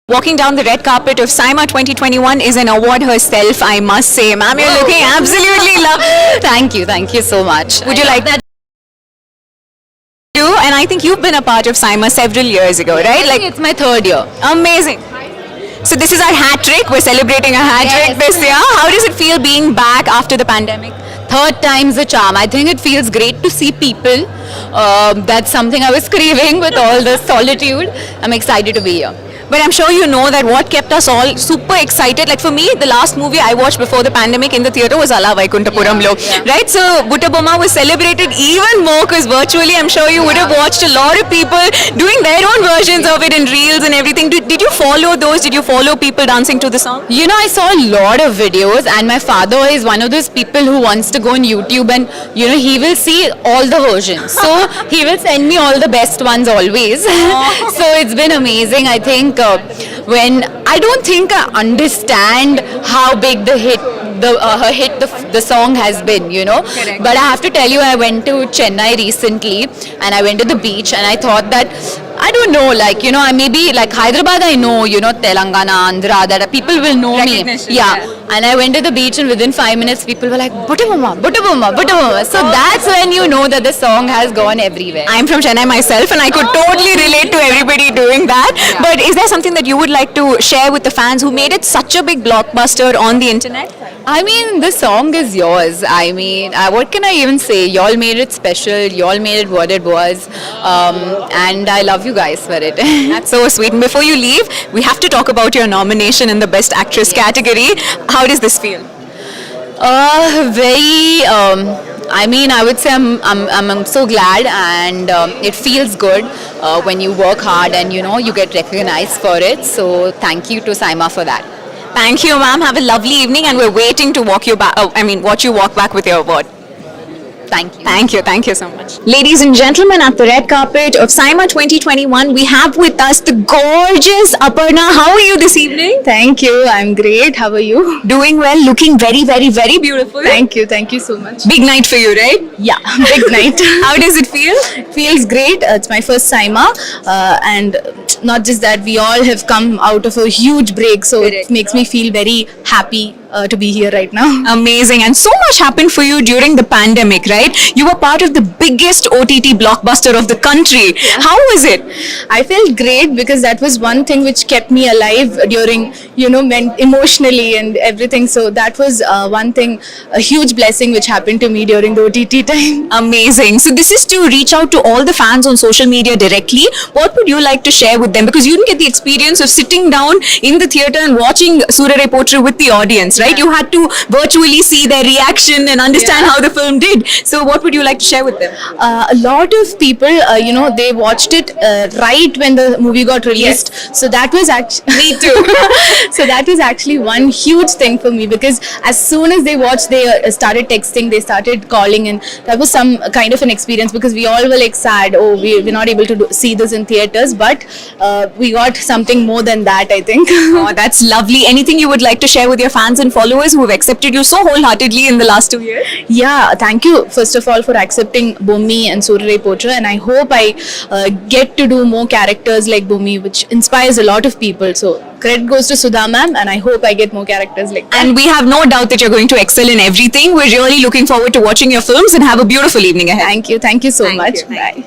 Walking down the red carpet of SIMA 2021 is an award herself, I must say. Ma'am, you're looking absolutely lovely. Thank you so much. Would you like that? And I think you've been a part of SIMA several years ago, right? Like it's my third year. Amazing. So this is our hat trick. We're celebrating a hat trick this year. How does it feel being back after the pandemic? Third time's a charm. I think it feels great to see people. That's something I was craving with all the solitude. I'm excited to be here. But I'm sure you know that what kept us all super excited. Like for me, the last movie I watched before the pandemic in the theatre was Ala Vaikuntapuram Lo, right? So Butta Bomma was celebrated even more because virtually I'm sure you would have watched a lot of people doing their own versions of it in reels and everything. Did you follow those? Did you follow people dancing to the song? You know, I saw a lot of videos and my father is one of those people who wants to go on YouTube and, you know, he will see all the versions. So he will send me all the best ones always. So it's been amazing. I think when I don't think I understand how big the song has been, you know. Correct. But I have to tell you, I went to Chennai recently and I went to the beach and I thought that I don't know, like, you know, I maybe like Hyderabad, I know, you know, Telangana, Andhra, that people will know me. Yeah. And I went to the beach and within 5 minutes, people were like, Butta Bomma, Butta Bomma, Butta Bomma. So that's when you know that the song has gone everywhere. I'm from Chennai myself and I could totally relate to everybody doing that. Yeah. But is there something that you would like to share with the fans who made it such a big blockbuster on the internet? I mean, the song is yours. I mean, what can I even say? Y'all made it special. Y'all made it what it was. And I love you guys for it. That's so sweet. And before you leave, we have to talk about your nomination in the Best Actress category. How does this feel? I mean, I would say I'm so glad, and it feels good when you work hard and you know you get recognized for it. So thank you to SIMA for that. Thank you, ma'am. Have a lovely evening, and we're waiting to watch you walk back with your award. Thank you. Thank you so much. Ladies and gentlemen, at the red carpet of SIMA 2021, we have with us the gorgeous Aparna. How are you this evening? Thank you. I'm great. How are you? Doing well, looking very, very, very beautiful. Thank you. Thank you so much. Big night for you, right? Yeah, big night. How does it feel? Feels great. It's my first SIMA, and not just that, we all have come out of a huge break, so it makes me feel very happy to be here right now. Amazing. And so much happened for you during the pandemic, right? You were part of the biggest OTT blockbuster of the country. Yeah. How was it? I felt great because that was one thing which kept me alive during, you know, emotionally and everything. So that was one thing, a huge blessing which happened to me during the OTT time. Amazing. So this is to reach out to all the fans on social media directly. What would you like to share with them? Because you didn't get the experience of sitting down in the theatre and watching Surare Pottru with the audience, right? You had to virtually see their reaction and understand how the film did. So what would you like to share with them? A lot of people, you know, they watched it right when the movie got released. Yes. So that was actually... Me too. So that was actually one huge thing for me because as soon as they watched, they started texting, they started calling, and that was some kind of an experience because we all were like sad, oh, we're not able to see this in theatres, but we got something more than that, I think. Oh, that's lovely. Anything you would like to share with your fans and followers who have accepted you so wholeheartedly in the last 2 years? Yeah, thank you first of all for accepting Bhumi and Surare Pottru, and I hope I get to do more characters like Bhumi, which inspires a lot of people. So credit goes to Sudha ma'am, and I hope I get more characters like that. And we have no doubt that you're going to excel in everything. We're really looking forward to watching your films and have a beautiful evening ahead. Thank you so much. Thank you. Bye.